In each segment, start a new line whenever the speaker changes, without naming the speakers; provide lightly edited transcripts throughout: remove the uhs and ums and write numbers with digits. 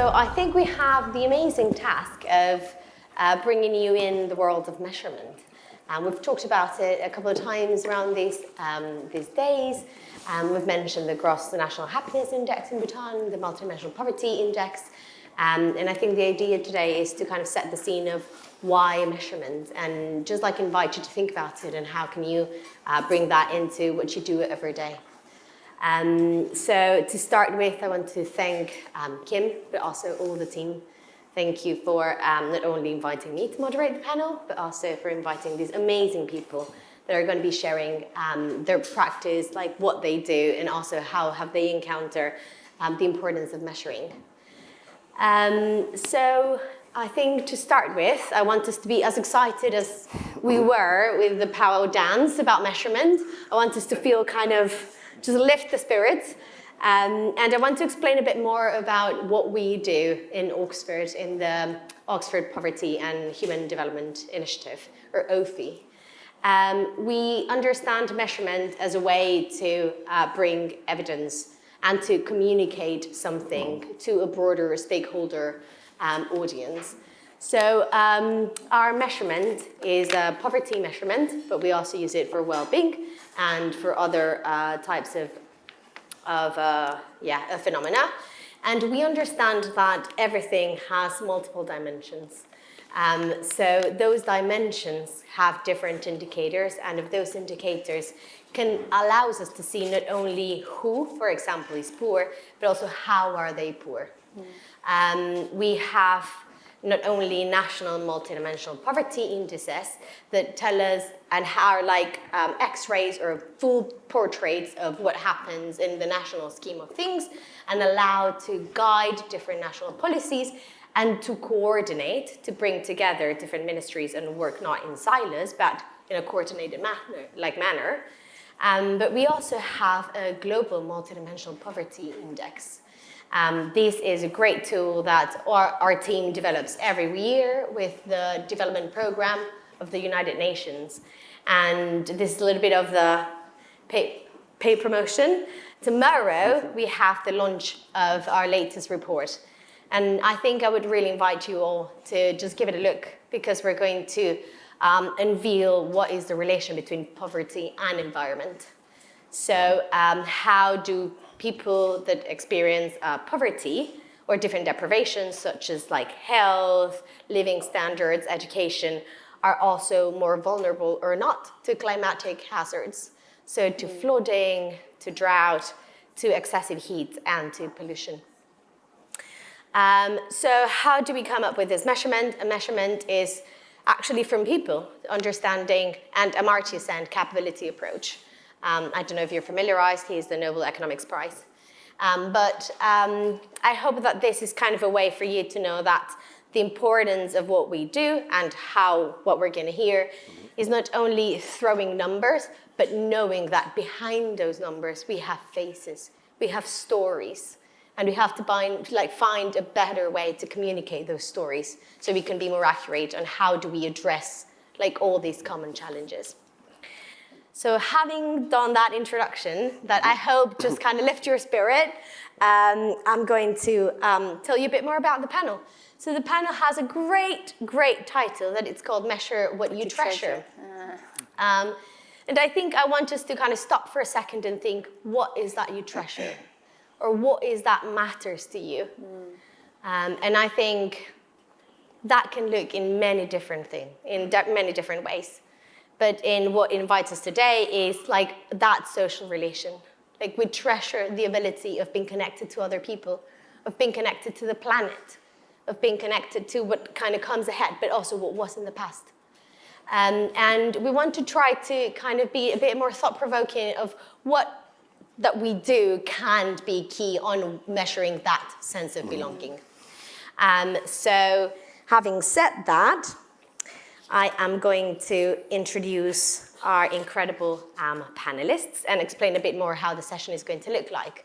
So I think we have the amazing task of bringing you in the world of measurement. We've talked about it a couple of times around these days. We've mentioned the Gross National Happiness Index in Bhutan, the Multidimensional Poverty Index. And I think the idea today is to kind of set the scene of why measurement, and just like invite you to think about it and how can you bring that into what you do every day. So to start with, I want to thank Kim, but also all the team. Thank you for not only inviting me to moderate the panel, but also for inviting these amazing people that are going to be sharing their practice, like what they do, and also how have they encountered the importance of measuring. So I think to start with, I want us to be as excited as we were with the powwow dance about measurement. I want us to feel kind of, just lift the spirits. And I want to explain a bit more about what we do in Oxford, in the Oxford Poverty and Human Development Initiative, or OPHI. We understand measurement as a way to bring evidence and to communicate something to a broader stakeholder audience. So our measurement is a poverty measurement, but we also use it for well-being and for other types of phenomena. And we understand that everything has multiple dimensions. So those dimensions have different indicators, and if those indicators allows us to see not only who, for example, is poor, but also how are they poor. We have not only national multidimensional poverty indices that tell us and are like X-rays or full portraits of what happens in the national scheme of things, and allow to guide different national policies and to coordinate, to bring together different ministries and work not in silos, but in a coordinated manner. But we also have a global multidimensional poverty index. This is a great tool that our team develops every year with the development program of the United Nations. And this is a little bit of the pay promotion. Tomorrow, we have the launch of our latest report. And I think I would really invite you all to just give it a look, because we're going to unveil what is the relation between poverty and environment. So how do people that experience poverty or different deprivations, such as like health, living standards, education, are also more vulnerable or not to climatic hazards? So to flooding, to drought, to excessive heat, and to pollution. So how do we come up with this measurement? A measurement is actually from people, understanding, and Amartya Sen capability approach. I don't know if you're familiarized, he is the Nobel Economics Prize. But I hope that this is kind of a way for you to know that the importance of what we do and what we're going to hear is not only throwing numbers, but knowing that behind those numbers we have faces, we have stories, and we have to find a better way to communicate those stories so we can be more accurate on how do we address all these common challenges. So having done that introduction, that I hope just kind of lift your spirit, I'm going to tell you a bit more about the panel. So the panel has a great, great title that it's called Measure What You Treasure. And I think I want us to kind of stop for a second and think, what is that you treasure? Or what is that matters to you? And I think that can look in many different things, in many different ways. But in what invites us today is that social relation. We treasure the ability of being connected to other people, of being connected to the planet, of being connected to what kind of comes ahead, but also what was in the past. And we want to try to kind of be a bit more thought-provoking of what that we do can be key on measuring that sense of belonging. So having said that, I am going to introduce our incredible panelists and explain a bit more how the session is going to look like.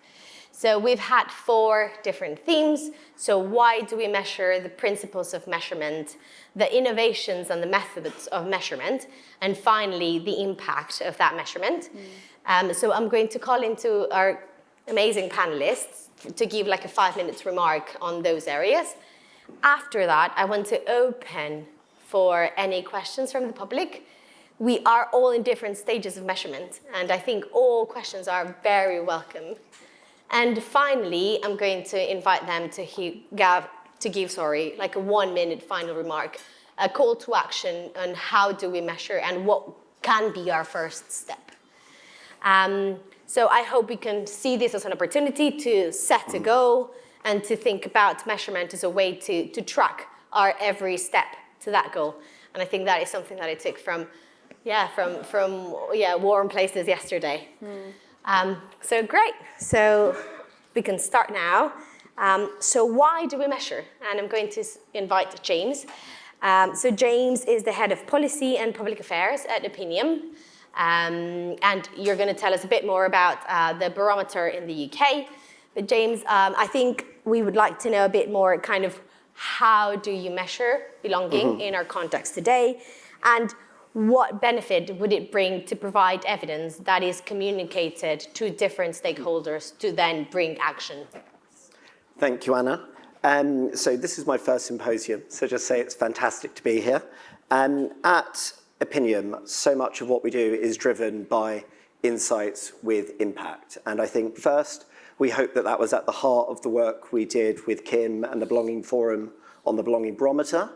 So we've had 4 different themes. So why do we measure, the principles of measurement, the innovations and the methods of measurement, and finally, the impact of that measurement. So I'm going to call into our amazing panelists to give like a 5-minute remark on those areas. After that, I want to open for any questions from the public. We are all in different stages of measurement, and I think all questions are very welcome. And finally, I'm going to invite them to give like a 1-minute final remark, a call to action on how do we measure and what can be our first step. So I hope we can see this as an opportunity to set a goal and to think about measurement as a way to track our every step to that goal. And I think that is something that I took from warm places yesterday. So great. So we can start now. So why do we measure? And I'm going to invite James. So James is the head of policy and public affairs at Opinium. And you're going to tell us a bit more about the barometer in the UK. But James, I think we would like to know a bit more kind of how do you measure belonging in our context today, and what benefit would it bring to provide evidence that is communicated to different stakeholders to then bring action?
Thank you, Anna. So this is my first symposium, so just say it's fantastic to be here. At Opinium, so much of what we do is driven by insights with impact. And I think first, we hope that that was at the heart of the work we did with Kim and the Belonging Forum on the Belonging Barometer,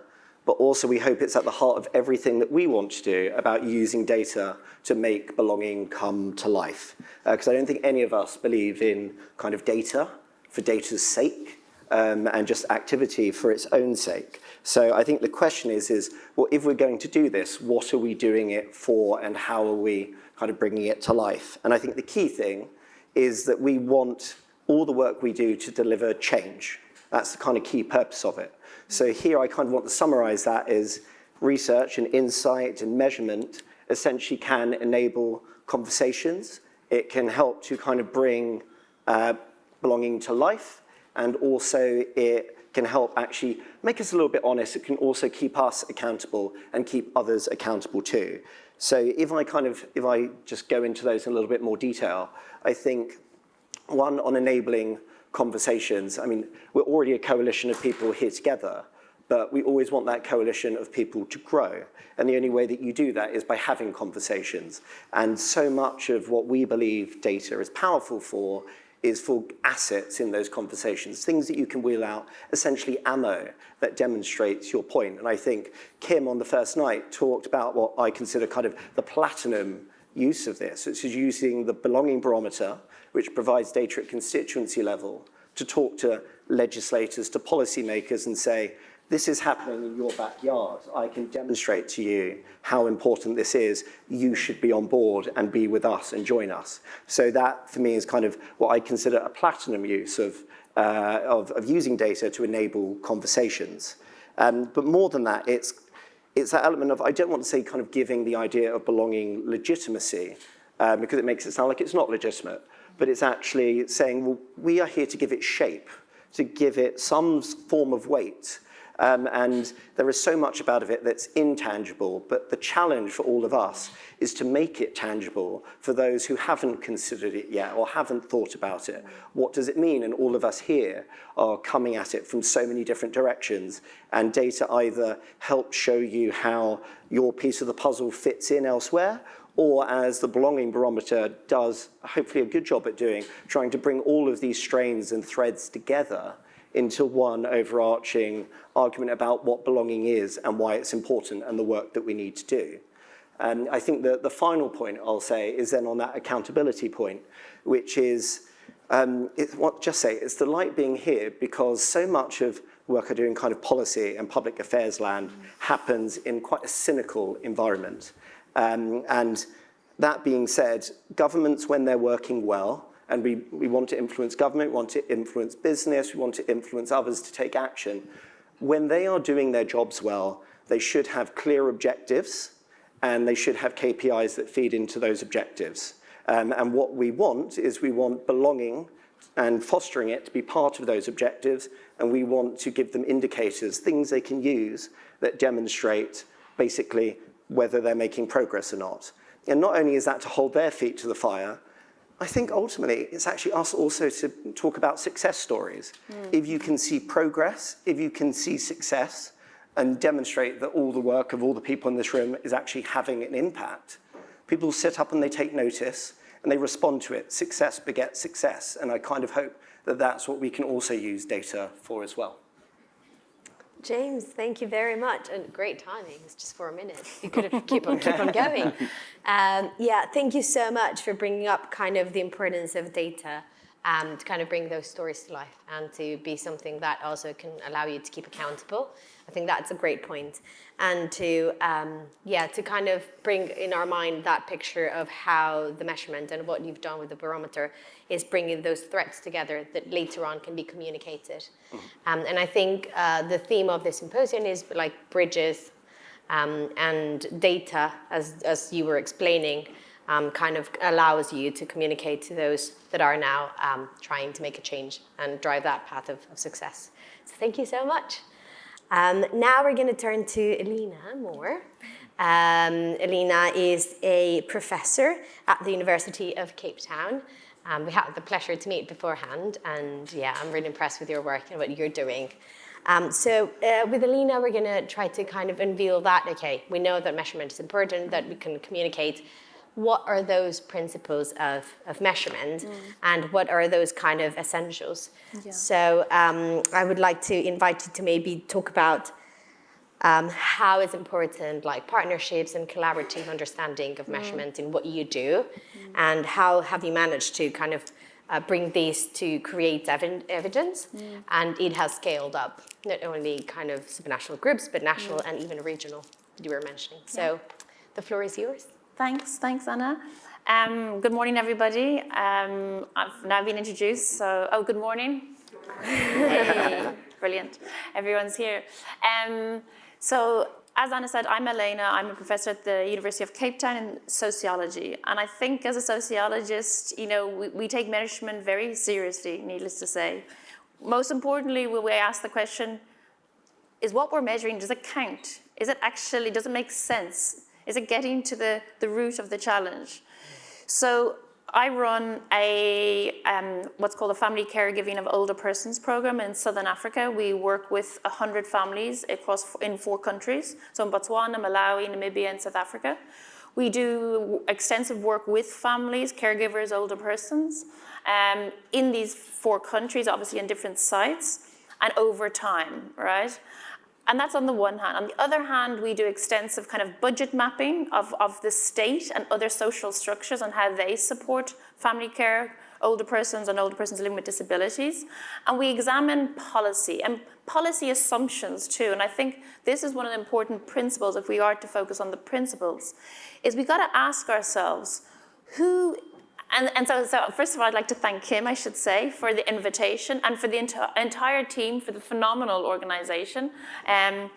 but also we hope it's at the heart of everything that we want to do about using data to make belonging come to life. Because I don't think any of us believe in kind of data for data's sake, and just activity for its own sake. So I think the question is, well, if we're going to do this, what are we doing it for and how are we kind of bringing it to life? And I think the key thing is that we want all the work we do to deliver change. That's the kind of key purpose of it. So here I kind of want to summarize that as research and insight and measurement essentially can enable conversations. It can help to kind of bring belonging to life, and also it can help actually make us a little bit honest. It can also keep us accountable and keep others accountable too. So if I just go into those in a little bit more detail, I think one, on enabling conversations. I mean, we're already a coalition of people here together, but we always want that coalition of people to grow. And the only way that you do that is by having conversations. And so much of what we believe data is powerful for is for assets in those conversations, things that you can wheel out, essentially ammo that demonstrates your point. And I think Kim on the first night talked about what I consider kind of the platinum use of this. It's using the Belonging Barometer, which provides data at constituency level, to talk to legislators, to policymakers and say, this is happening in your backyard. I can demonstrate to you how important this is. You should be on board and be with us and join us. So that, for me, is kind of what I consider a platinum use of using data to enable conversations. But more than that, it's that element of, I don't want to say kind of giving the idea of belonging legitimacy, because it makes it sound like it's not legitimate, but it's actually saying, well, we are here to give it shape, to give it some form of weight. And there is so much about it that's intangible, but the challenge for all of us is to make it tangible for those who haven't considered it yet or haven't thought about it. What does it mean? And all of us here are coming at it from so many different directions, and data either helps show you how your piece of the puzzle fits in elsewhere, or as the Belonging Barometer does hopefully a good job at doing, trying to bring all of these strains and threads together into one overarching argument about what belonging is and why it's important and the work that we need to do. And I think that the final point I'll say is then on that accountability point, which is, it's the light being here, because so much of work I do in kind of policy and public affairs land happens in quite a cynical environment. And that being said, governments, when they're working well, and we want to influence government, we want to influence business, we want to influence others to take action. When they are doing their jobs well, they should have clear objectives, and they should have KPIs that feed into those objectives. And what we want is we want belonging and fostering it to be part of those objectives, and we want to give them indicators, things they can use that demonstrate basically whether they're making progress or not. And not only is that to hold their feet to the fire, I think ultimately it's actually us also to talk about success stories. If you can see progress, if you can see success, and demonstrate that all the work of all the people in this room is actually having an impact, people sit up and they take notice and they respond to it. Success begets success. And I kind of hope that that's what we can also use data for as well.
James, thank you very much. And great timing, it's just 4 minutes. You could have keep on going. Yeah, thank you so much for bringing up kind of the importance of data to kind of bring those stories to life and to be something that also can allow you to keep accountable. I think that's a great point. And to, to kind of bring in our mind that picture of how the measurement and what you've done with the barometer is bringing those threats together that later on can be communicated. And I think the theme of this symposium is like bridges and data, as you were explaining, kind of allows you to communicate to those that are now trying to make a change and drive that path of success. So thank you so much. Now we're going to turn to Elena more. Elena is a professor at the University of Cape Town. We had the pleasure to meet beforehand, and yeah, I'm really impressed with your work and what you're doing. So with Elena, we're going to try to kind of unveil that, okay, we know that measurement is important, that we can communicate. What are those principles of measurement and what are those kind of essentials? Yeah. So I would like to invite you to maybe talk about how it's important, like partnerships and collaborative understanding of measurement in what you do, and how have you managed to kind of bring these to create evidence, and it has scaled up, not only kind of supranational groups, but national and even regional, you were mentioning. So the floor is yours.
Thanks, Anna. Good morning, everybody. I've now been introduced, so, good morning. Hey, brilliant. Everyone's here. So, as Anna said, I'm Elena. I'm a professor at the University of Cape Town in sociology. And I think as a sociologist, we take measurement very seriously, needless to say. Most importantly, we ask the question, is what we're measuring, does it count? Does it make sense? Is it getting to the root of the challenge? So I run what's called a family caregiving of older persons program in Southern Africa. We work with 100 families in 4 countries, so in Botswana, Malawi, Namibia, and South Africa. We do extensive work with families, caregivers, older persons, in these 4 countries, obviously in different sites, and over time, right? And that's on the one hand. On the other hand, we do extensive kind of budget mapping of the state and other social structures and how they support family care, older persons and older persons living with disabilities. And we examine policy and policy assumptions too. And I think this is one of the important principles, if we are to focus on the principles, is we got to ask ourselves, who. And so first of all, I'd like to thank Kim, I should say, for the invitation and for the entire team for the phenomenal organization. And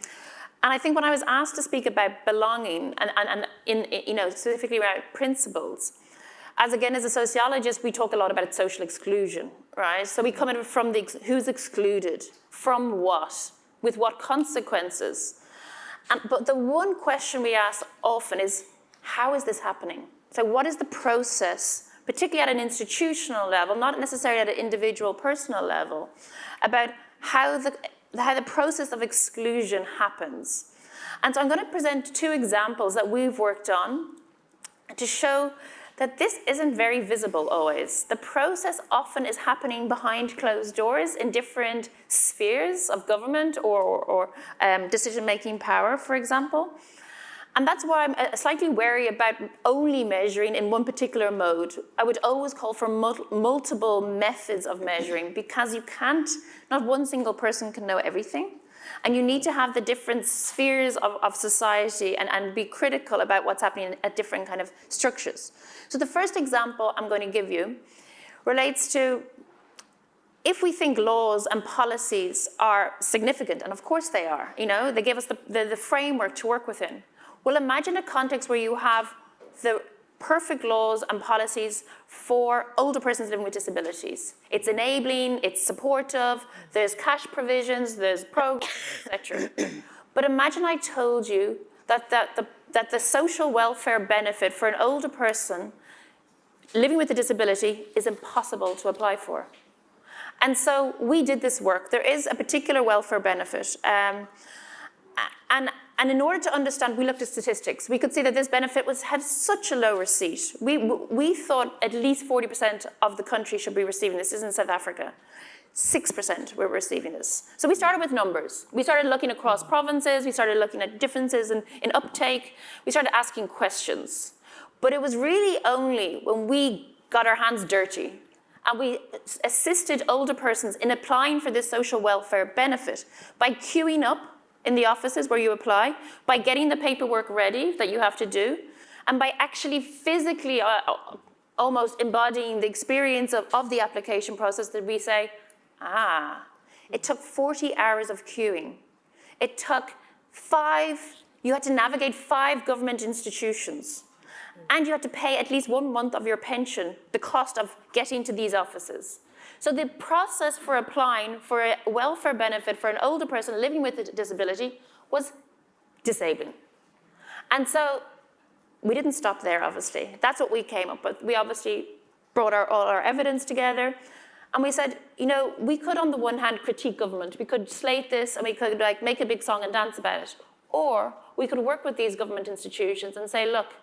I think when I was asked to speak about belonging and specifically around principles, as a sociologist, we talk a lot about social exclusion, right? So we come at it from who's excluded, from what, with what consequences. But the one question we ask often is, how is this happening? So what is the process, particularly at an institutional level, not necessarily at an individual personal level, about how the process of exclusion happens? And so I'm going to present 2 examples that we've worked on to show that this isn't very visible always. The process often is happening behind closed doors in different spheres of government or decision-making power, for example. And that's why I'm slightly wary about only measuring in one particular mode. I would always call for multiple methods of measuring, because not one single person can know everything. And you need to have the different spheres of society and be critical about what's happening at different kind of structures. So the first example I'm going to give you relates to, if we think laws and policies are significant, and of course they are, they give us the framework to work within. Well, imagine a context where you have the perfect laws and policies for older persons living with disabilities. It's enabling, it's supportive, there's cash provisions, there's programs, etc. But imagine I told you that the social welfare benefit for an older person living with a disability is impossible to apply for. And so we did this work. There is a particular welfare benefit. And in order to understand, we looked at statistics. We could see that this benefit had such a low receipt. We thought at least 40% of the country should be receiving this. This is in South Africa. 6% were receiving this. So we started with numbers. We started looking across provinces. We started looking at differences in uptake. We started asking questions. But it was really only when we got our hands dirty and we assisted older persons in applying for this social welfare benefit by queuing up in the offices where you apply, by getting the paperwork ready that you have to do, and by actually physically almost embodying the experience of the application process, that we say, it took 40 hours of queuing. It took you had to navigate 5 government institutions. And you had to pay at least 1 month of your pension, the cost of getting to these offices. So the process for applying for a welfare benefit for an older person living with a disability was disabling. And so we didn't stop there, obviously. That's what we came up with. We obviously brought all our evidence together. And we said, we could on the one hand critique government. We could slate this and we could make a big song and dance about it. Or we could work with these government institutions and say, look,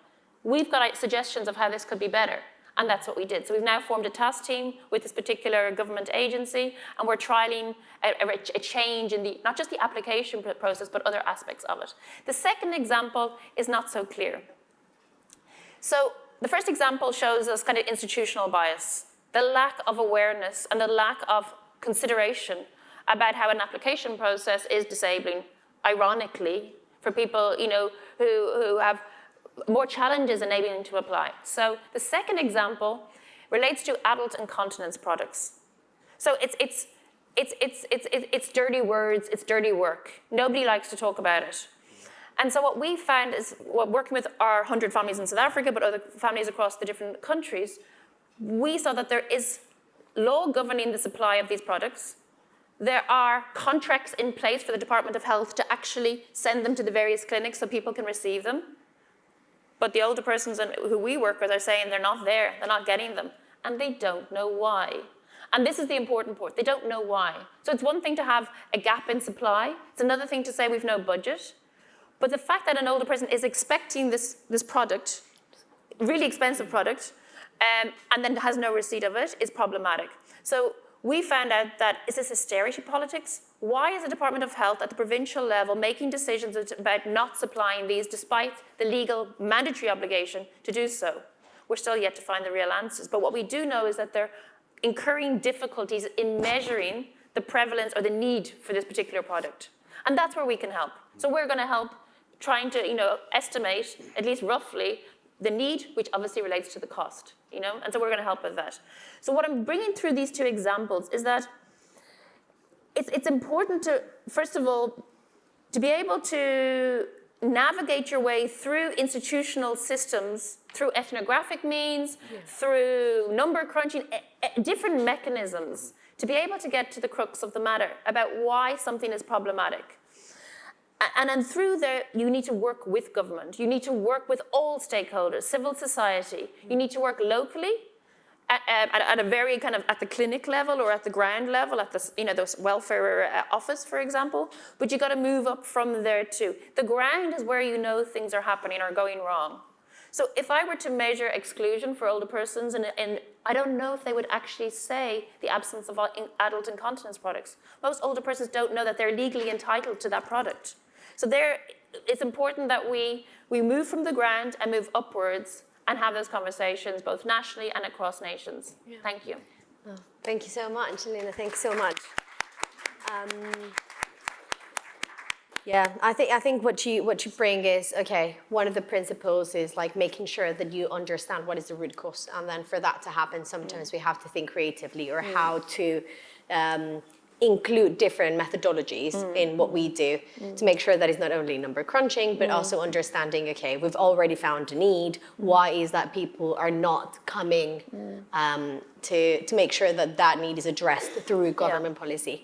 we've got suggestions of how this could be better. And that's what we did. So we've now formed a task team with this particular government agency, and we're trialing a change in not just the application process, but other aspects of it. The second example is not so clear. So the first example shows us kind of institutional bias, the lack of awareness and the lack of consideration about how an application process is disabling, ironically, for people who have more challenges enabling to apply. So the second example relates to adult incontinence products. So it's dirty words, it's dirty work. Nobody likes to talk about it. And so what we found is, working with our 100 families in South Africa, but other families across the different countries, we saw that there is law governing the supply of these products. There are contracts in place for the Department of Health to actually send them to the various clinics so people can receive them. But the older persons who we work with are saying they're not there, they're not getting them, and they don't know why. And this is the important part, they don't know why. So it's one thing to have a gap in supply, it's another thing to say we've no budget, but the fact that an older person is expecting this product, really expensive product, and then has no receipt of it is problematic. So we found out that, is this austerity politics? Why is the Department of Health at the provincial level making decisions about not supplying these despite the legal mandatory obligation to do so? We're still yet to find the real answers. But what we do know is that they're incurring difficulties in measuring the prevalence or the need for this particular product. And that's where we can help. So we're going to help trying to estimate, at least roughly, the need, which obviously relates to the cost. And so we're going to help with that. So what I'm bringing through these two examples is that it's important to, first of all, to be able to navigate your way through institutional systems, through ethnographic means, through number crunching, different mechanisms, to be able to get to the crux of the matter about why something is problematic. And then through there, you need to work with government. You need to work with all stakeholders, civil society. You need to work locally at a very kind of at the clinic level or at the ground level, at the the welfare office, for example. But you got to move up from there too. The ground is where things are happening or going wrong. So if I were to measure exclusion for older persons, and I don't know if they would actually say the absence of adult incontinence products. Most older persons don't know that they're legally entitled to that product. So it's important that we move from the ground and move upwards and have those conversations both nationally and across nations. Yeah. Thank you.
Oh, thank you so much, Elena. Thanks so much. I think what you bring is, okay, one of the principles is making sure that you understand what is the root cause, and then for that to happen, sometimes we have to think creatively or how to include different methodologies in what we do to make sure that it's not only number crunching, but also understanding, okay, we've already found a need. Why is that people are not coming to make sure that need is addressed through government policy?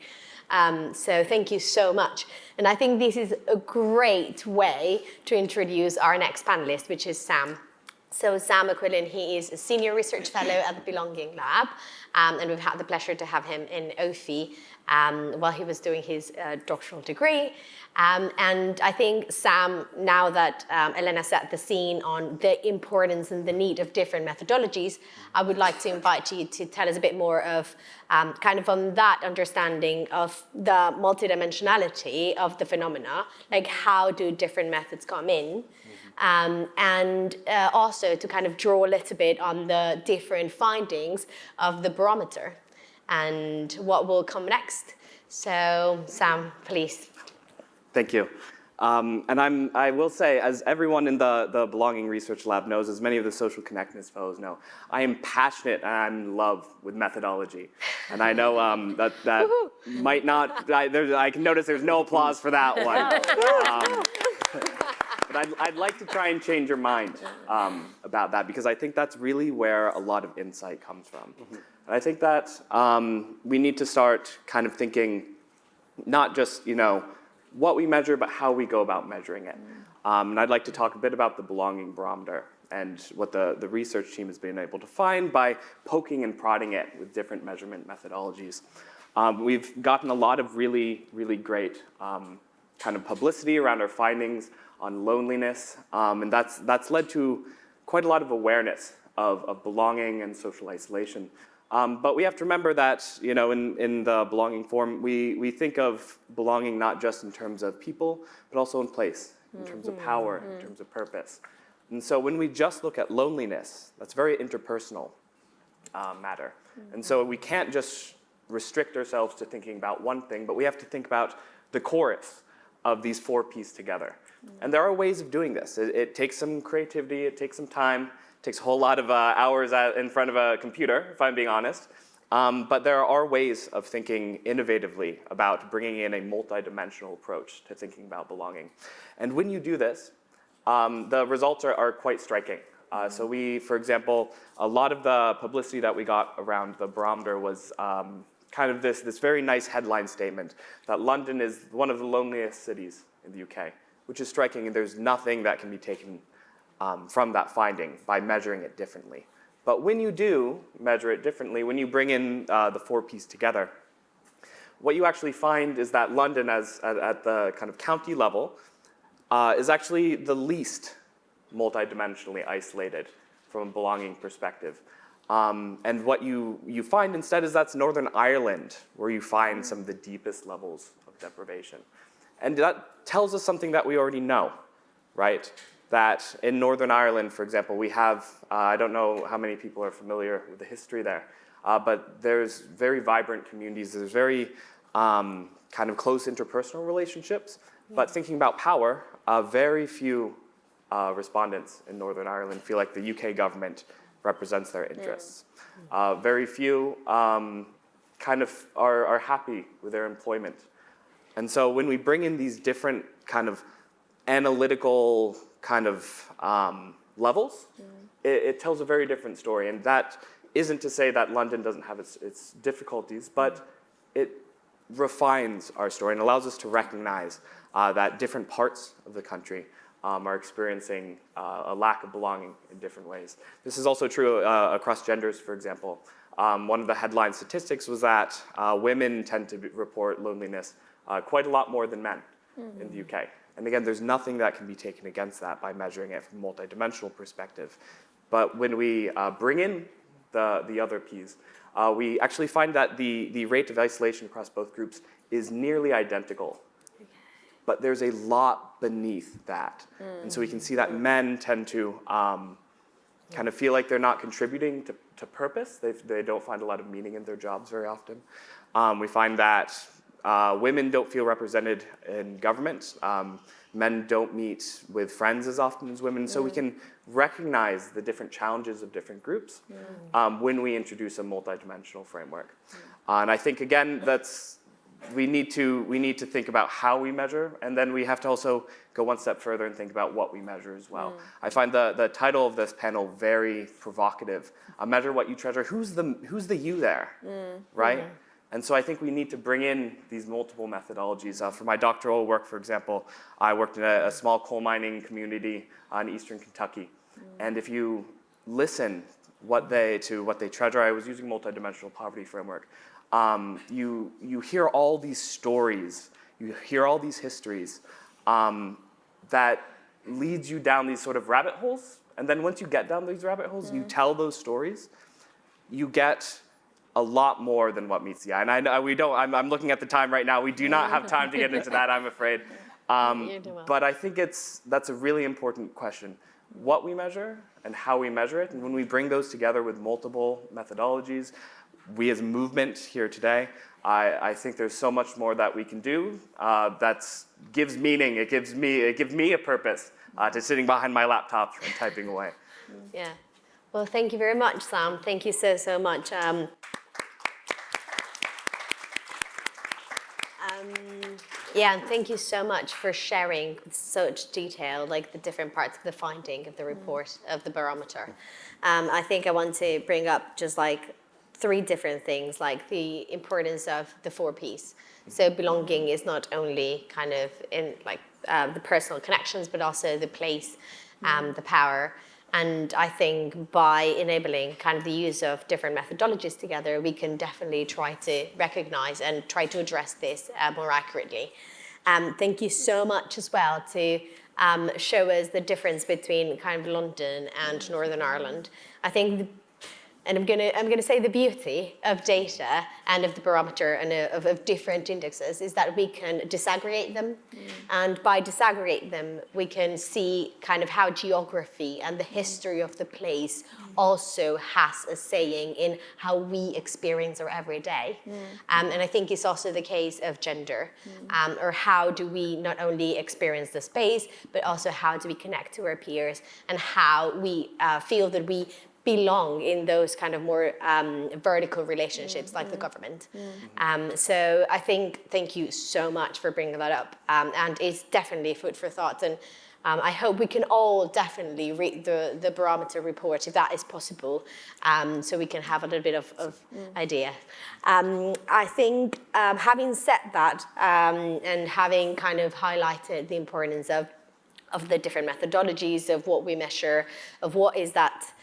So thank you so much. And I think this is a great way to introduce our next panelist, which is Sam. So Sam McQuillen, he is a senior research fellow at the Belonging Lab, and we've had the pleasure to have him in OPHI while he was doing his doctoral degree. And I think, Sam, now that Elena set the scene on the importance and the need of different methodologies, I would like to invite you to tell us a bit more of kind of on that understanding of the multidimensionality of the phenomena, like how do different methods come in? And also to kind of draw a little bit on the different findings of the barometer and what will come next. So, Sam, please.
Thank you. And I will say, as everyone in the Belonging Research Lab knows, as many of the social connectedness fellows know, I am passionate and I'm in love with methodology. And I know that might not, I can notice there's no applause for that one. But I'd like to try and change your mind about that, because I think that's really where a lot of insight comes from. And I think that we need to start kind of thinking not just, what we measure, but how we go about measuring it. And I'd like to talk a bit about the belonging barometer and what the research team has been able to find by poking and prodding it with different measurement methodologies. We've gotten a lot of really, really great kind of publicity around our findings on loneliness, and that's led to quite a lot of awareness of belonging and social isolation. But we have to remember that, in the belonging form, we think of belonging not just in terms of people, but also in place, in terms of power, in terms of purpose. And so when we just look at loneliness, that's very interpersonal matter. And so we can't just restrict ourselves to thinking about one thing, but we have to think about the chorus of these 4 P's together. And there are ways of doing this. It takes some creativity, it takes some time, it takes a whole lot of hours in front of a computer, if I'm being honest. But there are ways of thinking innovatively about bringing in a multidimensional approach to thinking about belonging. And when you do this, the results are quite striking. So for example, a lot of the publicity that we got around the barometer was kind of this very nice headline statement that London is one of the loneliest cities in the UK, which is striking, and there's nothing that can be taken from that finding by measuring it differently. But when you do measure it differently, when you bring in the 4 P's together, what you actually find is that London, at the kind of county level, is actually the least multidimensionally isolated from a belonging perspective. And what you find instead is that's Northern Ireland, where you find some of the deepest levels of deprivation. And that tells us something that we already know, right? That in Northern Ireland, for example, we have, I don't know how many people are familiar with the history there, but there's very vibrant communities, there's very kind of close interpersonal relationships. But thinking about power, very few respondents in Northern Ireland feel like the UK government represents their interests. Very few kind of are happy with their employment. And so when we bring in these different kind of analytical kind of levels, it tells a very different story. And that isn't to say that London doesn't have its difficulties, but it refines our story and allows us to recognize that different parts of the country are experiencing a lack of belonging in different ways. This is also true across genders, for example. One of the headline statistics was that women tend to report loneliness quite a lot more than men in the UK. And again, there's nothing that can be taken against that by measuring it from a multidimensional perspective. But when we bring in the other P's, we actually find that the rate of isolation across both groups is nearly identical. But there's a lot beneath that. And so we can see that men tend to kind of feel like they're not contributing to purpose. They don't find a lot of meaning in their jobs very often. We find that women don't feel represented in government. Men don't meet with friends as often as women. So we can recognize the different challenges of different groups when we introduce a multidimensional framework. And I think, again, we need to think about how we measure, and then we have to also go one step further and think about what we measure as well. I find the title of this panel very provocative. Measure what you treasure. Who's the you there, right? And so I think we need to bring in these multiple methodologies. For my doctoral work, for example, I worked in a small coal mining community in eastern Kentucky. And if you listen to what they treasure, I was using multidimensional poverty framework, you hear all these stories, you hear all these histories that leads you down these sort of rabbit holes. And then once you get down these rabbit holes, you tell those stories, you get a lot more than what meets the eye. And I know I'm looking at the time right now. We do not have time to get into that, I'm afraid. But I think that's a really important question. What we measure and how we measure it. And when we bring those together with multiple methodologies, we as a movement here today, I think there's so much more that we can do that gives meaning. It gives me a purpose to sitting behind my laptop and typing away.
Yeah. Well, thank you very much, Sam. Thank you so much. Yeah, and thank you so much for sharing with such detail, like the different parts of the finding of the report of the barometer. I think I want to bring up just like 3 different things, like the importance of the 4 Ps. So belonging is not only kind of in like the personal connections, but also the place, the power. And I think by enabling kind of the use of different methodologies together, we can definitely try to recognize and try to address this more accurately. Thank you so much as well to show us the difference between kind of London and Northern Ireland. I think and I'm gonna say the beauty of data and of the barometer and of different indexes is that we can disaggregate them. And by disaggregate them, we can see kind of how geography and the history of the place also has a saying in how we experience our everyday. And I think it's also the case of gender, or how do we not only experience the space, but also how do we connect to our peers and how we feel that we belong in those kind of more vertical relationships like the government. So I think, thank you so much for bringing that up. And it's definitely food for thought. And I hope we can all definitely read the barometer report if that is possible, so we can have a little bit of idea. I think having said that, and having kind of highlighted the importance of the different methodologies, of what we measure, of what is that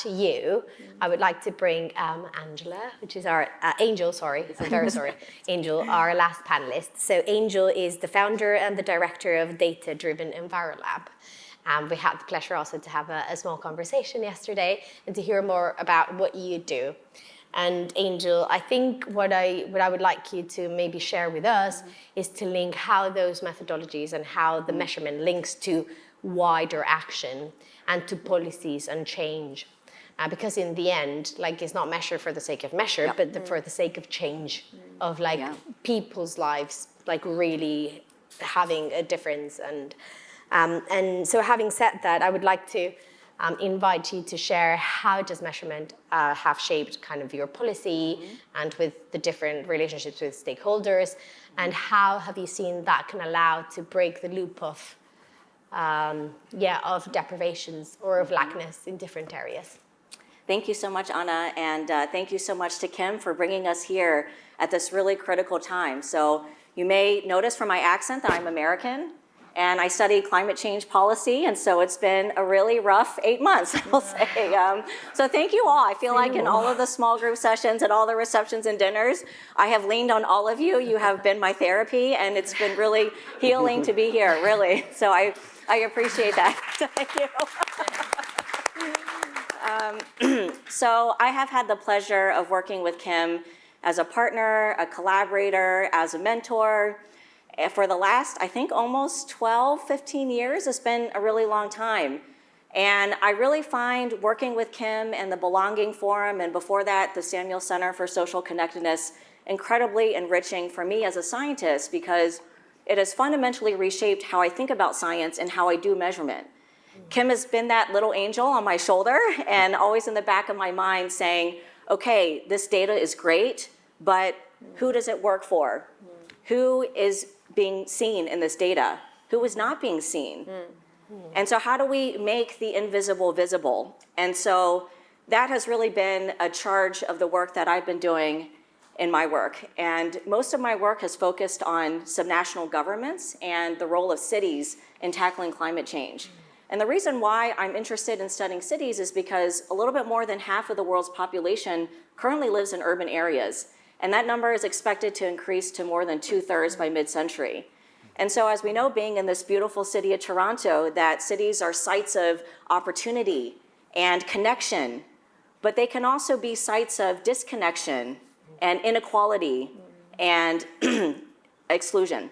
to you? I would like to bring Angela, which is our Angel, sorry, I'm very sorry, Angel, our last panelist. So Angel is the founder and the director of data-driven EnviroLab. We had the pleasure also to have a small conversation yesterday and to hear more about what you do. And Angel, I think what I would like you to maybe share with us is to link how those methodologies and how the measurement links to wider action and to policies and change. Because in the end, like, it's not measured for the sake of measure, but for the sake of change, of like people's lives, like really having a difference. And so having said that, I would like to invite you to share how does measurement have shaped kind of your policy and with the different relationships with stakeholders, and how have you seen that can allow to break the loop of deprivations or of lackness in different areas.
Thank you so much, Anna, and thank you so much to Kim for bringing us here at this really critical time. So you may notice from my accent that I'm American, and I studied climate change policy, and so it's been a really rough 8 months, I will say. So thank you all. I feel like in all of the small group sessions and all the receptions and dinners, I have leaned on all of you. You have been my therapy, and it's been really healing to be here, really. So I appreciate that. Thank you. So I have had the pleasure of working with Kim as a partner, a collaborator, as a mentor. For the last, I think, almost 12, 15 years. It's been a really long time. And I really find working with Kim and the Belonging Forum, and before that, the Samuel Center for Social Connectedness, incredibly enriching for me as a scientist, because it has fundamentally reshaped how I think about science and how I do measurement. Kim has been that little angel on my shoulder and always in the back of my mind saying, okay, this data is great, but who does it work for? Who is being seen in this data? Who is not being seen? And so how do we make the invisible visible? And so that has really been a charge of the work that I've been doing in my work. And most of my work has focused on subnational governments and the role of cities in tackling climate change. And the reason why I'm interested in studying cities is because a little bit more than half of the world's population currently lives in urban areas. And that number is expected to increase to more than 2/3 by mid-century. And so as we know, being in this beautiful city of Toronto, that cities are sites of opportunity and connection, but they can also be sites of disconnection and inequality and exclusion.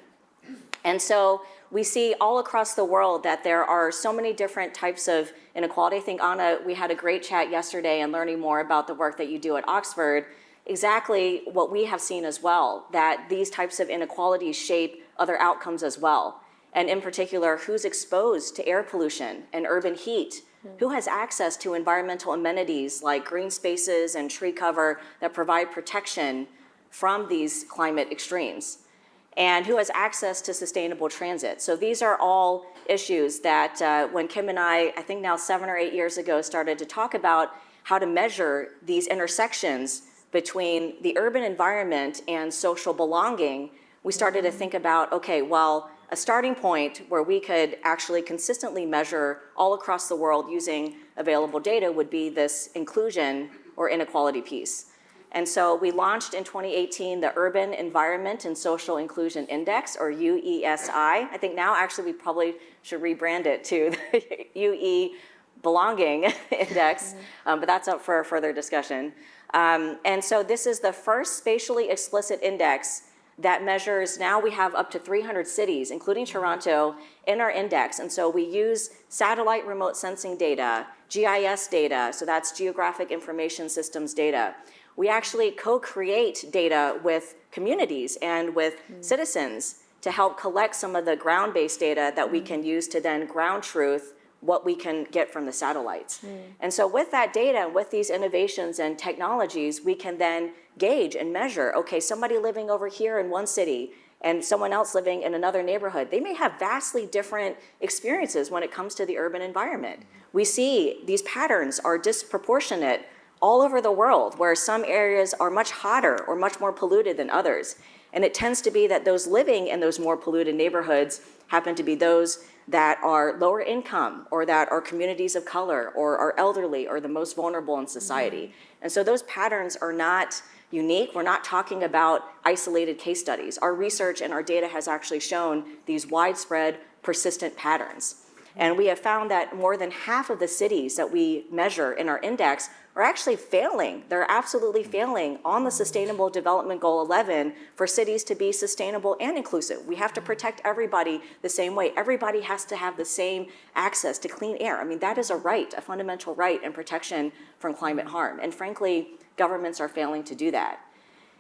And so we see all across the world that there are so many different types of inequality. I think, Anna, we had a great chat yesterday and learning more about the work that you do at Oxford, exactly what we have seen as well, that these types of inequalities shape other outcomes as well. And in particular, who's exposed to air pollution and urban heat, who has access to environmental amenities like green spaces and tree cover that provide protection from these climate extremes, and who has access to sustainable transit. So these are all issues that when Kim and I think now 7 or 8 years ago, started to talk about how to measure these intersections between the urban environment and social belonging, we started to think about, okay, well, a starting point where we could actually consistently measure all across the world using available data would be this inclusion or inequality piece. And so we launched in 2018 the Urban Environment and Social Inclusion Index, or UESI. I think now actually we probably should rebrand it to the UE Belonging Index, but that's up for a further discussion. And so this is the first spatially explicit index that measures, now we have up to 300 cities, including Toronto, in our index. And so we use satellite remote sensing data, GIS data, so that's Geographic Information Systems data. We actually co-create data with communities and with citizens to help collect some of the ground-based data that we can use to then ground truth what we can get from the satellites. And so with that data, with these innovations and technologies, we can then gauge and measure, okay, somebody living over here in one city and someone else living in another neighborhood, they may have vastly different experiences when it comes to the urban environment. We see these patterns are disproportionate all over the world, where some areas are much hotter or much more polluted than others. And it tends to be that those living in those more polluted neighborhoods happen to be those that are lower income, or that are communities of color, or are elderly, or the most vulnerable in society. And so those patterns are not unique. We're not talking about isolated case studies. Our research and our data has actually shown these widespread, persistent patterns. And we have found that more than half of the cities that we measure in our index are actually failing. They're absolutely failing on the Sustainable Development Goal 11 for cities to be sustainable and inclusive. We have to protect everybody the same way. Everybody has to have the same access to clean air. I mean, that is a right, a fundamental right, and protection from climate harm. And frankly, governments are failing to do that.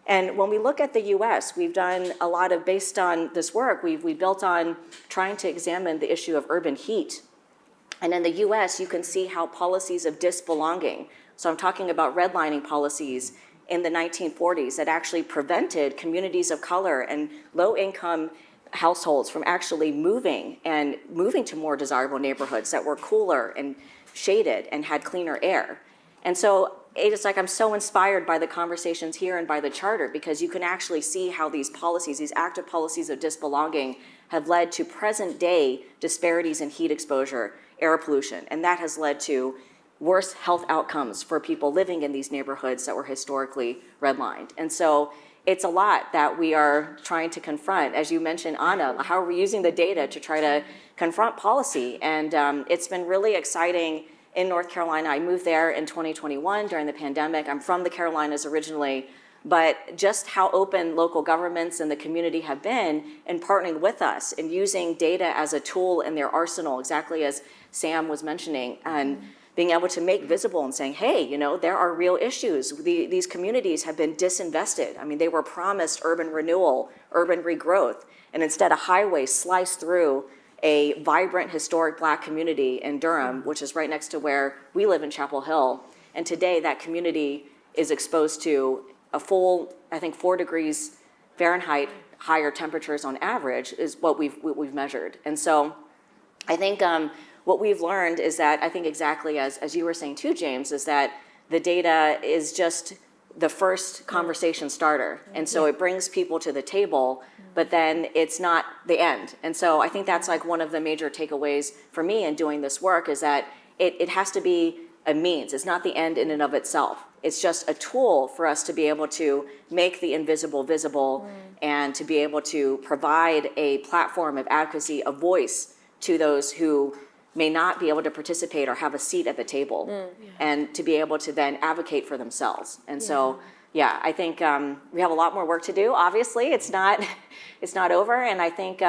And when we look at the US, we've done a lot of, based on this work, we built on trying to examine the issue of urban heat. And in the US, you can see how policies of disbelonging, so I'm talking about redlining policies in the 1940s that actually prevented communities of color and low-income households from actually moving to more desirable neighborhoods that were cooler and shaded and had cleaner air. And so it's like I'm so inspired by the conversations here and by the charter, because you can actually see how these policies, these active policies of disbelonging, have led to present day disparities in heat exposure, air pollution, and that has led to worse health outcomes for people living in these neighborhoods that were historically redlined. And so it's a lot that we are trying to confront. As you mentioned, Anna, how are we using the data to try to confront policy? And it's been really exciting in North Carolina. I moved there in 2021 during the pandemic. I'm from the Carolinas originally, but just how open local governments and the community have been in partnering with us and using data as a tool in their arsenal, exactly as Sam was mentioning, and being able to make visible and saying, hey, you know, there are real issues. These communities have been disinvested. I mean, they were promised urban renewal, urban regrowth, and instead a highway sliced through a vibrant historic Black community in Durham, which is right next to where we live in Chapel Hill. And today that community is exposed to a full, I think, 4 degrees Fahrenheit higher temperatures on average is what we've measured. And so I think what we've learned is that, I think exactly as you were saying too, James, is that the data is just the first conversation starter. And so it brings people to the table, but then it's not the end. And so I think that's like one of the major takeaways for me in doing this work is that it has to be a means. It's not the end in and of itself. It's just a tool for us to be able to make the invisible visible and to be able to provide a platform of advocacy, a voice to those who may not be able to participate or have a seat at the table, and to be able to then advocate for themselves. And so, yeah, I think we have a lot more work to do. Obviously, it's not over. And I think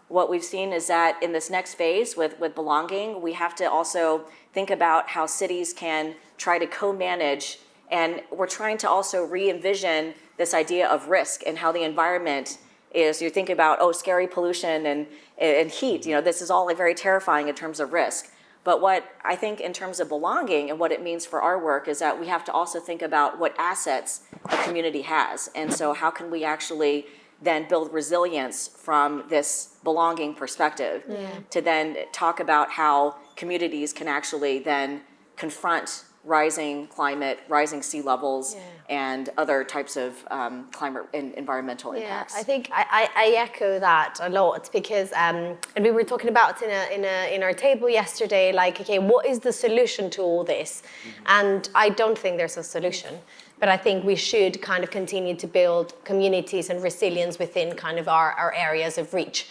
what we've seen is that in this next phase with belonging, we have to also think about how cities can try to co-manage. And we're trying to also re-envision this idea of risk and how the environment is. You think about, scary pollution and heat, this is all like very terrifying in terms of risk. But what I think in terms of belonging and what it means for our work is that we have to also think about what assets a community has. And so how can we actually then build resilience from this belonging perspective to then talk about how communities can actually then confront rising climate, rising sea levels, and other types of climate and environmental impacts.
I think I echo that a lot because, and we were talking about in our table yesterday, like, okay, what is the solution to all this? And I don't think there's a solution, but I think we should kind of continue to build communities and resilience within kind of our areas of reach.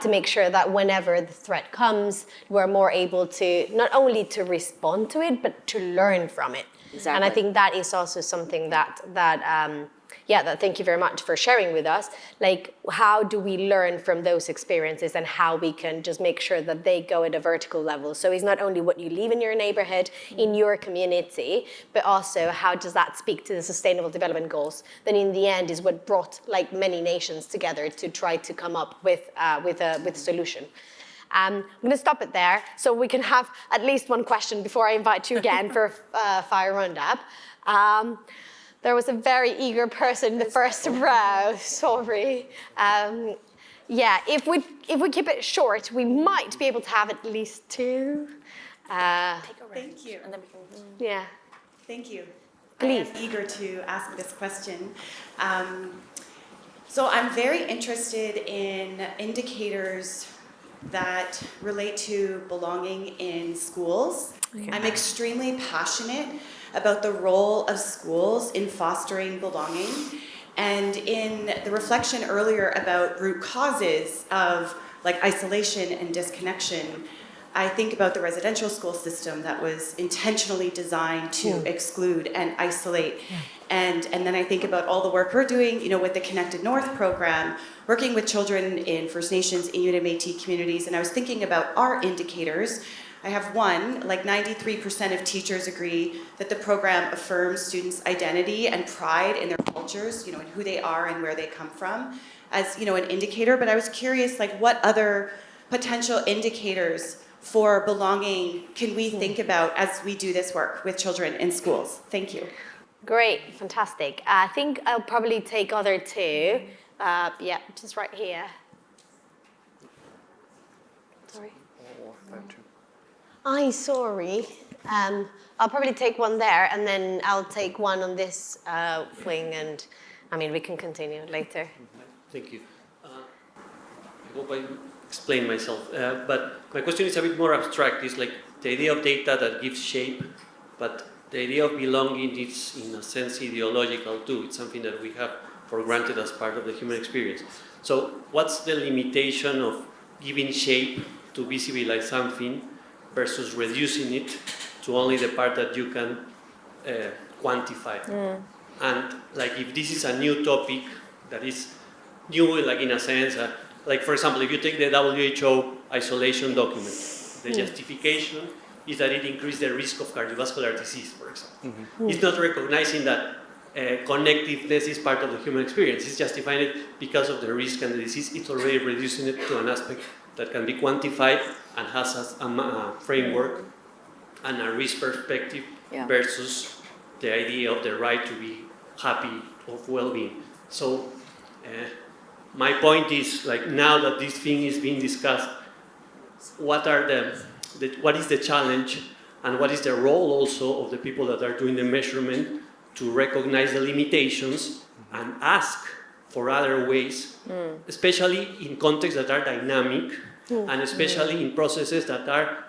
To make sure that whenever the threat comes, we're more able to not only to respond to it, but to learn from it.
Exactly.
And I think that is also something that thank you very much for sharing with us. Like, how do we learn from those experiences and how we can just make sure that they go at a vertical level? So it's not only what you leave in your neighborhood, in your community, but also how does that speak to the Sustainable Development Goals? That in the end is what brought like many nations together to try to come up with a solution. I'm going to stop it there so we can have at least one question before I invite you again for Fire Roundup. There was a very eager person in the first row. Sorry. If we keep it short, we might be able to have at least two.
Thank you.
And then we can...
Yeah.
Thank you.
Please.
I am eager to ask this question. So I'm very interested in indicators that relate to belonging in schools. Okay. I'm extremely passionate about the role of schools in fostering belonging. And in the reflection earlier about root causes of like isolation and disconnection, I think about the residential school system that was intentionally designed to exclude and isolate. And then I think about all the work we're doing, with the Connected North program, working with children in First Nations, Inuit and Métis communities. And I was thinking about our indicators. I have one, like 93% of teachers agree that the program affirms students' identity and pride in their cultures, in who they are and where they come from as, an indicator. But I was curious, like, what other potential indicators for belonging can we think about as we do this work with children in schools? Thank you.
Great, fantastic. I think I'll probably take other two. Just right here. Sorry. I'm sorry. I'll probably take one there, and then I'll take one on this wing, and we can continue later.
Thank you. I hope I explain myself, but my question is a bit more abstract. It's like the idea of data that gives shape, but the idea of belonging is, in a sense, ideological too. It's something that we have for granted as part of the human experience. So what's the limitation of giving shape to visibilize something versus reducing it to only the part that you can quantify? And like, if this is a new topic that is new, like in a sense, like for example, if you take the WHO isolation document, the justification is that it increased the risk of cardiovascular disease, for example. It's not recognizing that connectiveness is part of the human experience. It's justifying it because of the risk and the disease. It's already reducing it to an aspect that can be quantified and has a framework and a risk perspective versus the idea of the right to be happy, of well-being. So my point is, like, now that this thing is being discussed, what is the challenge and what is the role also of the people that are doing the measurement to recognize the limitations and ask for other ways, especially in contexts that are dynamic and especially in processes that are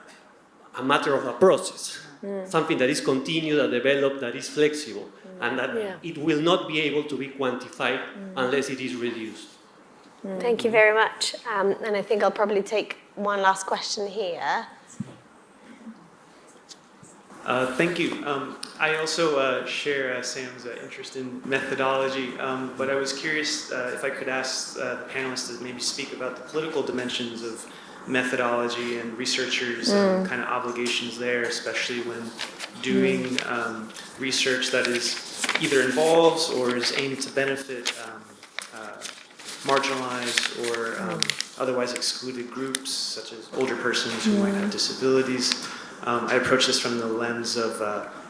a matter of a process, something that is continued, that developed, that is flexible, and that it will not be able to be quantified unless it is reduced.
Thank you very much. And I think I'll probably take one last question here.
Thank you. I also share Sam's interest in methodology, but I was curious if I could ask the panelists to maybe speak about the political dimensions of methodology and researchers' kind of obligations there, especially when doing research that is either involves or is aimed to benefit marginalized or otherwise excluded groups, such as older persons who might have disabilities. I approach this from the lens of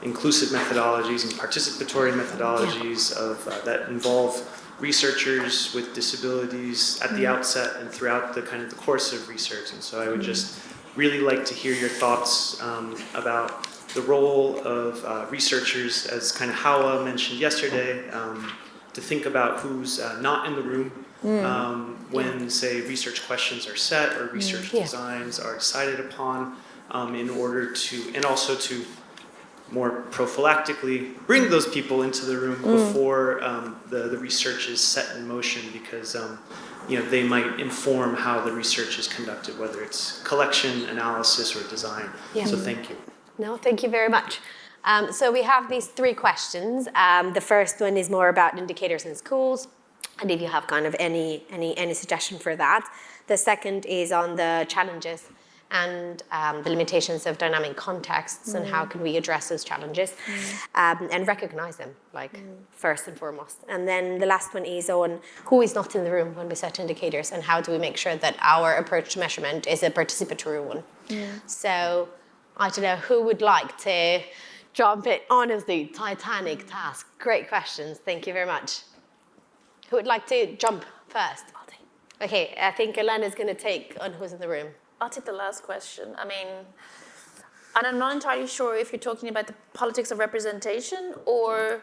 inclusive methodologies and participatory methodologies that involve researchers with disabilities at the outset and throughout the kind of the course of research. And so I would just really like to hear your thoughts about the role of researchers, as kind of Hawa mentioned yesterday, to think about who's not in the room when, say, research questions are set or research designs are decided upon, in order to, and also to more prophylactically bring those people into the room before the research is set in motion, because they might inform how the research is conducted, whether it's collection, analysis, or design. So thank you.
No, thank you very much. So we have these 3 questions. The first one is more about indicators in schools, and if you have kind of any suggestion for that. The second is on the challenges and the limitations of dynamic contexts and how can we address those challenges and recognize them, first and foremost. And then the last one is on who is not in the room when we set indicators and how do we make sure that our approach to measurement is a participatory one. So I don't know, who would like to jump in? Honestly, titanic task. Great questions. Thank you very much. Who would like to jump first? Okay, I think Elena's going to take on who's in the room.
I'll take the last question. I mean, and I'm not entirely sure if you're talking about the politics of representation or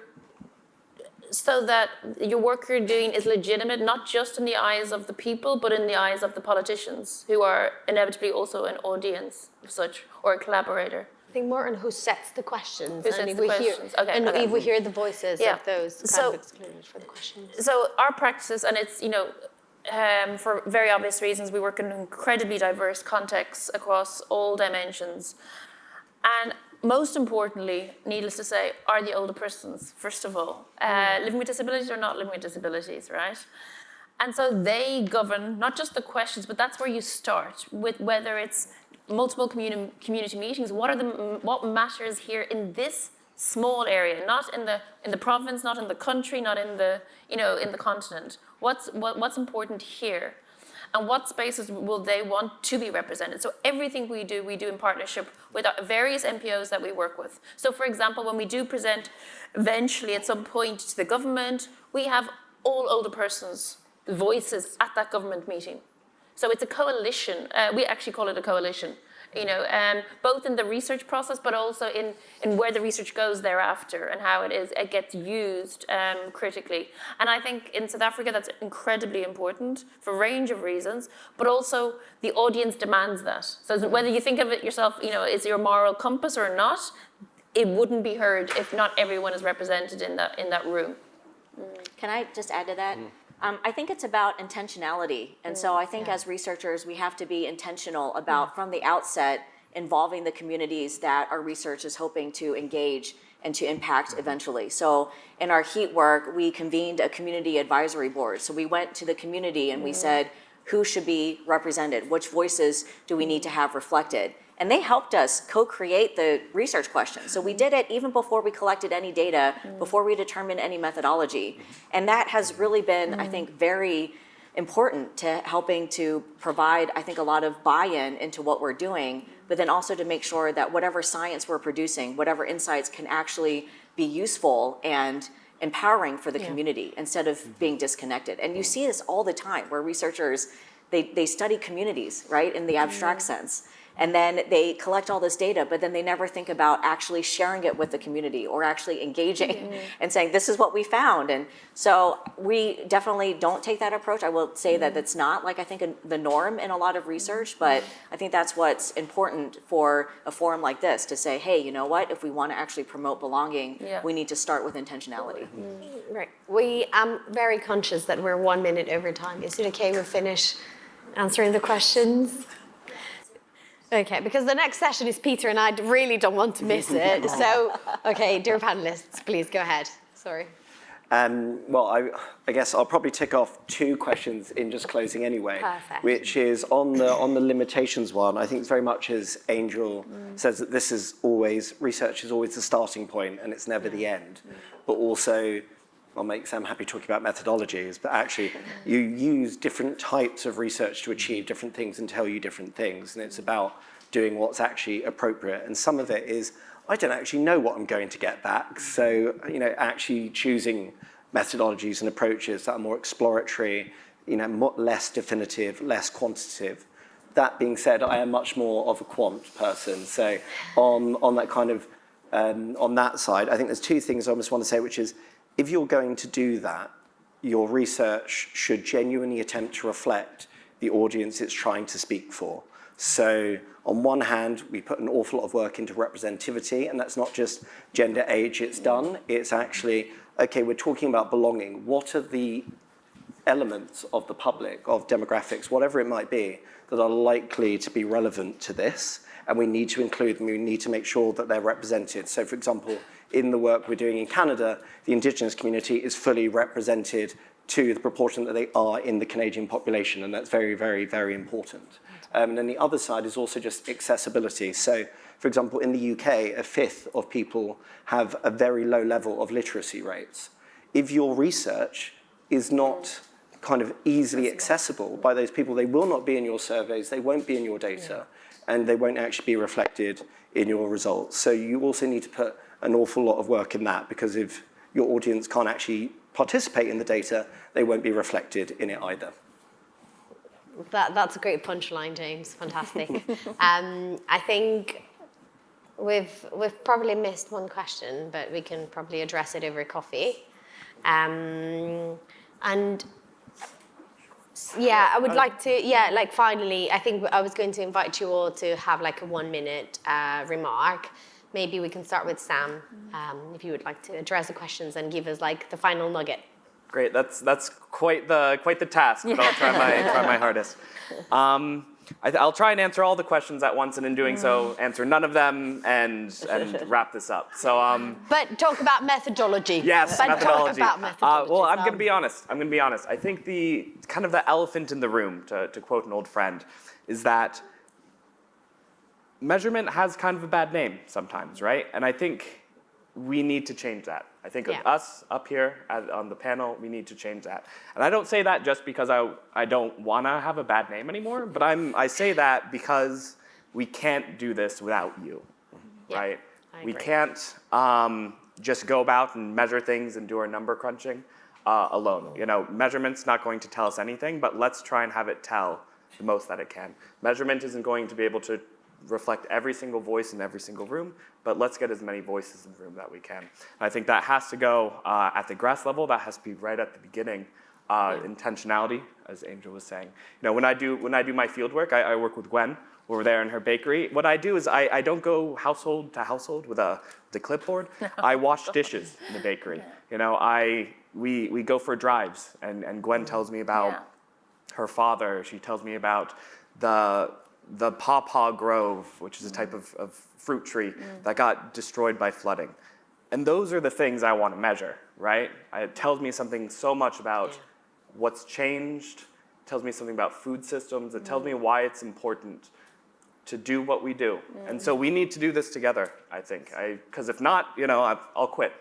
so that your work you're doing is legitimate, not just in the eyes of the people, but in the eyes of the politicians, who are inevitably also an audience of such, or a collaborator.
I think more on who sets the questions.
Who sets the questions.
If we hear the voices of those kind of excluded for the questions.
So our practice, and it's, for very obvious reasons, we work in incredibly diverse contexts across all dimensions. And most importantly, needless to say, are the older persons, first of all. Living with disabilities or not living with disabilities, right? And so they govern not just the questions, but that's where you start with whether it's multiple community meetings. What matters here in this small area, not in the province, not in the country, not in the in the continent. What's important here, and what spaces will they want to be represented? So everything we do in partnership with various NPOs that we work with. So for example, when we do present eventually at some point to the government, we have all older persons' voices at that government meeting. So it's a coalition. We actually call it a coalition. Both in the research process, but also in where the research goes thereafter and how it gets used critically. And I think in South Africa that's incredibly important for a range of reasons, but also the audience demands that. So whether you think of it yourself, is your moral compass or not, it wouldn't be heard if not everyone is represented in that room.
Can I just add to that? I think it's about intentionality. And so I think as researchers, we have to be intentional about, from the outset, involving the communities that our research is hoping to engage and to impact eventually. So in our HEAT work, we convened a community advisory board. So we went to the community and we said, who should be represented? Which voices do we need to have reflected? And they helped us co-create the research questions. So we did it even before we collected any data, before we determined any methodology. And that has really been, I think, very important to helping to provide, I think, a lot of buy-in into what we're doing, but then also to make sure that whatever science we're producing, whatever insights can actually be useful and empowering for the community instead of being disconnected. And you see this all the time where researchers, they study communities, right, in the abstract sense. And then they collect all this data, but then they never think about actually sharing it with the community or actually engaging and saying, this is what we found. And so we definitely don't take that approach. I will say that it's not like I think the norm in a lot of research, but I think that's what's important for a forum like this to say, hey, you know what? If we want to actually promote belonging, we need to start with intentionality.
Right. We am very conscious that we're 1 minute over time. Is it okay we finish answering the questions? Okay, because the next session is Peter and I really don't want to miss it. So, okay, dear panelists, please go ahead. Sorry.
Well, I guess I'll probably tick off 2 questions in just closing anyway.
Perfect.
Which is on the limitations one. I think it's very much as Angel says that this is always, research is always the starting point and it's never the end. But also, I'll make Sam happy talking about methodologies, but actually you use different types of research to achieve different things and tell you different things. And it's about doing what's actually appropriate. And some of it is, I don't actually know what I'm going to get back. So, actually choosing methodologies and approaches that are more exploratory, less definitive, less quantitative. That being said, I am much more of a quant person. So on that kind of, on that side, I think there's 2 things I almost want to say, which is, if you're going to do that, your research should genuinely attempt to reflect the audience it's trying to speak for. So on one hand, we put an awful lot of work into representativity, and that's not just gender, age, it's done. It's actually, okay, we're talking about belonging. What are the elements of the public, of demographics, whatever it might be, that are likely to be relevant to this? And we need to include them, we need to make sure that they're represented. So for example, in the work we're doing in Canada, the Indigenous community is fully represented to the proportion that they are in the Canadian population, and that's very, very, very important. And then the other side is also just accessibility. So, for example, in the UK, 1/5 of people have a very low level of literacy rates. If your research is not kind of easily accessible by those people, they will not be in your surveys, they won't be in your data, and they won't actually be reflected in your results. So you also need to put an awful lot of work in that, because if your audience can't actually participate in the data, they won't be reflected in it either.
That's a great punchline, James. Fantastic. I think we've probably missed one question, but we can probably address it over coffee. And yeah, I would like to, finally, I think I was going to invite you all to have like a 1 minute remark. Maybe we can start with Sam, if you would like to address the questions and give us like the final nugget.
Great, that's quite the task, but I'll try my hardest. I'll try and answer all the questions at once, and in doing so, answer none of them and wrap this up. So,
but talk about methodology.
Yes, methodology.
Talk about methodology.
Well, I'm going to be honest. I think the kind of the elephant in the room, to quote an old friend, is that measurement has kind of a bad name sometimes, right? And I think we need to change that. I think of us up here on the panel, we need to change that. And I don't say that just because I don't want to have a bad name anymore, but I say that because we can't do this without you, right? We can't just go about and measure things and do our number crunching alone. Measurement's not going to tell us anything, but let's try and have it tell the most that it can. Measurement isn't going to be able to reflect every single voice in every single room, but let's get as many voices in the room that we can. And I think that has to go at the grass level. That has to be right at the beginning. Intentionality, as Angel was saying. When I do my field work, I work with Gwen over there in her bakery. What I do is I don't go household to household with the clipboard. I wash dishes in the bakery. We go for drives, and Gwen tells me about her father. She tells me about the pawpaw grove, which is a type of fruit tree that got destroyed by flooding. And those are the things I want to measure, right? It tells me something so much about what's changed. It tells me something about food systems. It tells me why it's important to do what we do. And so we need to do this together, I think. Because if not, I'll quit.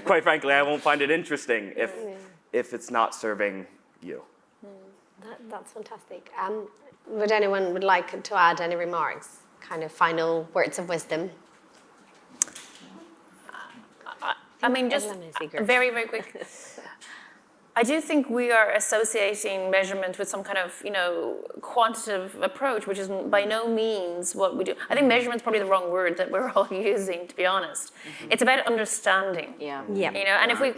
Quite frankly, I won't find it interesting if it's not serving you.
That's fantastic. Would anyone like to add any remarks? Kind of final words of wisdom?
I mean, just very, very quick. I do think we are associating measurement with some kind of, quantitative approach, which is by no means what we do. I think measurement's probably the wrong word that we're all using, to be honest. It's about understanding.
Yeah.
And if we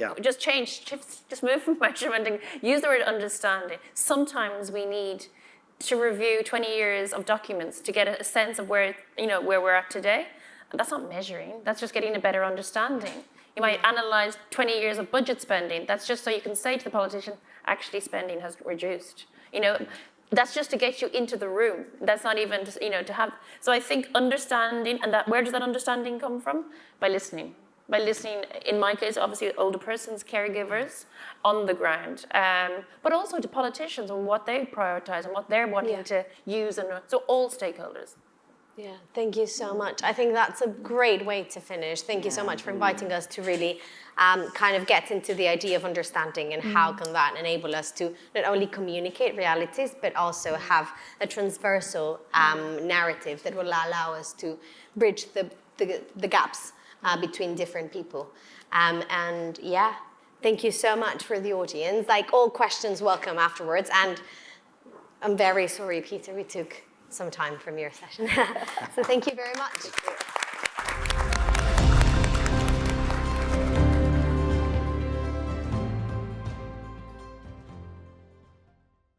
just move from measurement and use the word understanding, sometimes we need to review 20 years of documents to get a sense of where we're at today. And that's not measuring, that's just getting a better understanding. You might analyze 20 years of budget spending. That's just so you can say to the politician, actually spending has reduced. That's just to get you into the room. That's not even, to have. So I think understanding, and where does that understanding come from? By listening. By listening, in my case, obviously older persons, caregivers on the ground, but also to politicians and what they prioritize and what they're wanting to use. So all stakeholders.
Yeah, thank you so much. I think that's a great way to finish. Thank you so much for inviting us to really kind of get into the idea of understanding and how can that enable us to not only communicate realities, but also have a transversal narrative that will allow us to bridge the gaps between different people. And yeah, thank you so much for the audience. Like, all questions welcome afterwards. And I'm very sorry, Peter, we took some time from your session. So thank you very much.